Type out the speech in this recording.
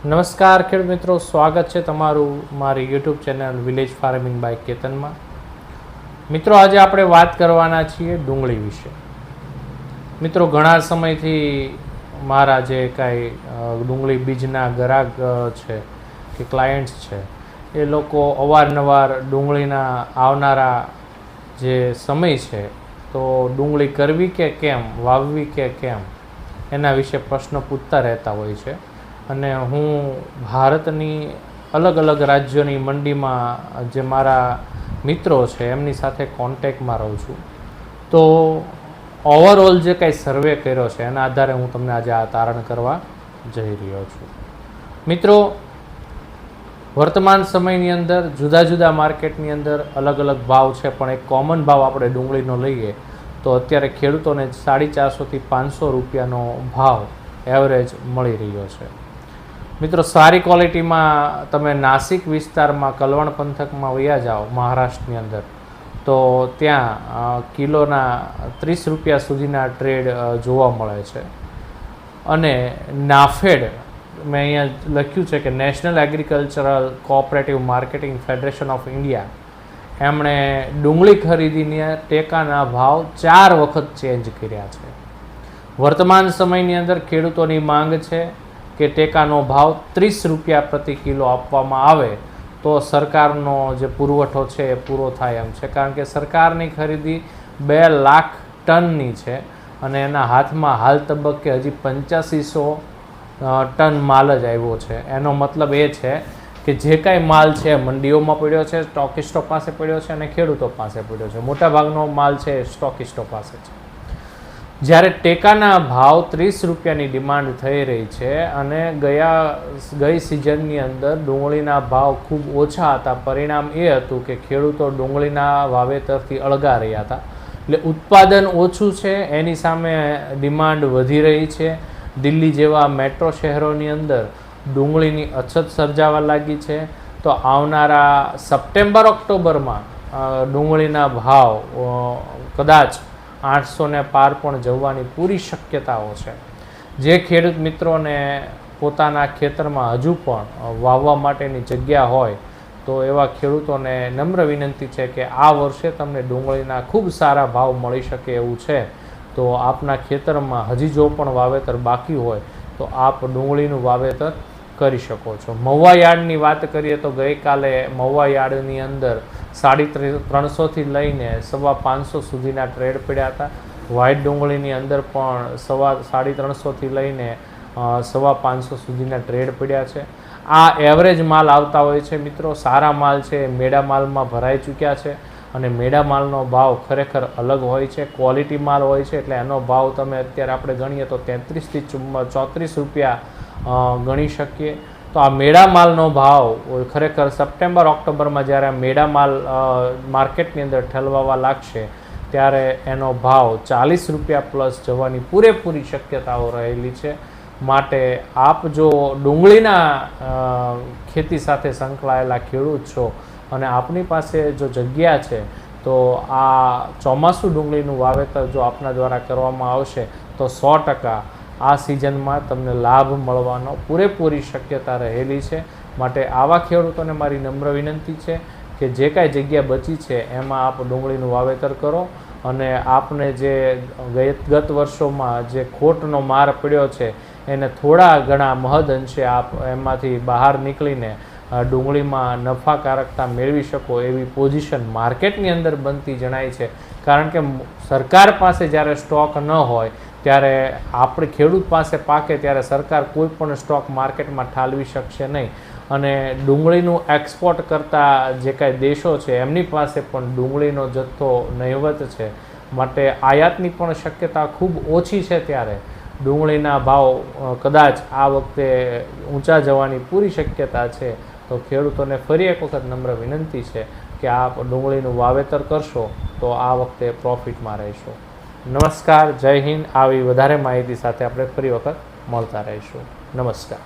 નમસ્કાર ખેડૂત મિત્રો, સ્વાગત છે તમારું મારી YouTube channel village farming by કેતનમાં. મિત્રો, આજે આપણે વાત કરવાના છીએ ડુંગળી વિશે. મિત્રો, ઘણા સમયથી મારા જે કાંઈ ડુંગળી બીજના ગ્રાહક છે કે ક્લાયન્ટ્સ છે એ લોકો અવારનવાર ડુંગળીના આવનારા જે સમય છે તો ડુંગળી કરવી કે કેમ, વાવવી કે કેમ, એના વિશે પ્રશ્ન પૂછતા રહેતા હોય છે. અને હું ભારતની અલગ અલગ રાજ્યોની મંડીમાં જે મારા મિત્રો છે એમની સાથે કોન્ટેક્ટમાં રહું છું. તો ઓવરઓલ જે કાંઈ સર્વે કર્યો છે એના આધારે હું તમને આજે આ તારણ કરવા જઈ રહ્યો છું. મિત્રો, વર્તમાન સમયની અંદર જુદા જુદા માર્કેટની અંદર અલગ અલગ ભાવ છે, પણ એક કોમન ભાવ આપણે ડુંગળીનો લઈએ તો અત્યારે ખેડૂતોને 450 થી 500 રૂપિયાનો ભાવ એવરેજ મળી રહ્યો છે. મિત્રો, સારી ક્વોલિટીમાં તમે નાસિક વિસ્તારમાં કલવણ પંથકમાં વયા જાઓ મહારાષ્ટ્રની અંદર, તો ત્યાં કિલોના 30 રૂપિયા સુધીના ટ્રેડ જોવા મળે છે. અને નાફેડ, મેં અહીંયા લખ્યું છે કે national agricultural cooperative marketing federation of India, એમણે ડુંગળી ખરીદીને ટેકાના ભાવ 4 વખત ચેન્જ કર્યા છે. વર્તમાન સમયની અંદર ખેડૂતોની માંગ છે કે ટેકાનો ભાવ 30 રૂપિયા પ્રતિ કિલો આપવામાં આવે તો સરકારનો જે પુરવઠો છે એ પૂરો થાય એમ છે. કારણ કે સરકારની ખરીદી 2 લાખ ટનની છે અને એના હાથમાં હાલ તબક્કે હજી 8500 ટન માલ જ આવ્યો છે. એનો મતલબ એ છે કે જે કાંઈ માલ છે મંડીઓમાં પડ્યો છે, સ્ટોકિસ્ટો પાસે પડ્યો છે અને ખેડૂતો પાસે પડ્યો છે. મોટાભાગનો માલ છે સ્ટોકિસ્ટો પાસે છે. જ્યારે ટેકાના ભાવ 30 રૂપિયાની ડિમાન્ડ થઈ રહી છે અને ગઈ સિઝનની અંદર ડુંગળીના ભાવ ખૂબ ઓછા હતા. પરિણામ એ હતું કે ખેડૂતો ડુંગળીના વાવેતરથી અળગા રહ્યા હતા. એટલે ઉત્પાદન ઓછું છે, એની સામે ડિમાન્ડ વધી રહી છે. દિલ્હી જેવા મેટ્રો શહેરોની અંદર ડુંગળીની અછત સર્જાવા લાગી છે. તો આવનારા સપ્ટેમ્બર-ઓક્ટોબરમાં ડુંગળીના ભાવ કદાચ 800 ને પાર પણ જવાની પૂરી શક્યતાઓ છે. જે ખેડૂત મિત્રોને પોતાના ખેતરમાં હજુ પણ વાવવા માટેની જગ્યા હોય તો એવા ખેડૂતોને નમ્ર વિનંતી છે કે આ વર્ષે તમને ડુંગળીના ખૂબ સારા ભાવ મળી શકે એવું છે. તો આપના ખેતરમાં હજી જો પણ વાવેતર બાકી હોય તો આપ ડુંગળીનું વાવેતર કરી શકો છો. મહુવા યાર્ડની વાત કરીએ તો ગઈકાલે મહુવા યાર્ડની અંદર 350થી લઈને 550 સુધીના ટ્રેડ પડ્યા હતા. વ્હાઇટ ડુંગળીની અંદર પણ 350થી લઈને 550 સુધીના ટ્રેડ પડ્યા છે. આ એવરેજ માલ આવતા હોય છે. મિત્રો, સારા માલ છે મેડા માલમાં ભરાઈ ચૂક્યા છે અને મેડા માલનો ભાવ ખરેખર અલગ હોય છે. ક્વોલિટી માલ હોય છે એટલે એનો ભાવ તમે અત્યારે આપણે ગણીએ તો 33 થી 34 રૂપિયા ગણી શકીએ. તો આ મેડા માલનો ભાવ ખરેખર સપ્ટેમ્બર-ઓક્ટોબરમાં જ્યારે આ મેડા માલ માર્કેટની અંદર ઠલવાવા લાગશે ત્યારે એનો ભાવ 40 રૂપિયા પ્લસ જવાની પૂરેપૂરી શક્યતાઓ રહેલી છે. માટે આપ જો ડુંગળીના ખેતી સાથે સંકળાયેલા ખેડૂત છો અને આપની પાસે જો જગ્યા છે તો આ ચોમાસું ડુંગળીનું વાવેતર જો આપના દ્વારા કરવામાં આવશે તો 100% આ સિઝનમાં તમને લાભ મળવાનો પૂરેપૂરી શક્યતા રહેલી છે. માટે આવા ખેડૂતોને મારી નમ્ર વિનંતી છે કે જે કાંઈ જગ્યા બચી છે એમાં આપ ડુંગળીનું વાવેતર કરો અને આપને જે ગત વર્ષોમાં જે ખોટનો માર પડ્યો છે એને થોડા ઘણા મહદ અંશે આપ એમાંથી બહાર નીકળીને ડુંગળીમાં નફાકારકતા મેળવી શકો એવી પોઝિશન માર્કેટની અંદર બનતી જણાય છે. કારણ કે સરકાર પાસે જ્યારે સ્ટોક ન હોય ત્યારે આપણે ખેડૂત પાસે પાકે ત્યારે સરકાર કોઈ પણ સ્ટોક માર્કેટમાં ઠાલવી શકશે નહીં. અને ડુંગળીનું એક્સપોર્ટ કરતા જે કાંઈ દેશો છે એમની પાસે પણ ડુંગળીનો જથ્થો નહિવત છે. માટે આયાતની પણ શક્યતા ખૂબ ઓછી છે. ત્યારે ડુંગળીના ભાવ કદાચ આ વખતે ઊંચા જવાની પૂરી શક્યતા છે. તો ખેડૂતોને ફરી એક વખત નમ્ર વિનંતી છે કે આપ ડુંગળીનું વાવેતર કરશો તો આ વખતે પ્રોફિટમાં રહેશો. નમસ્કાર, જય હિન્દ. આવી વધારે માહિતી સાથે આપણે ફરી વખત મળતા રહીશું. નમસ્કાર.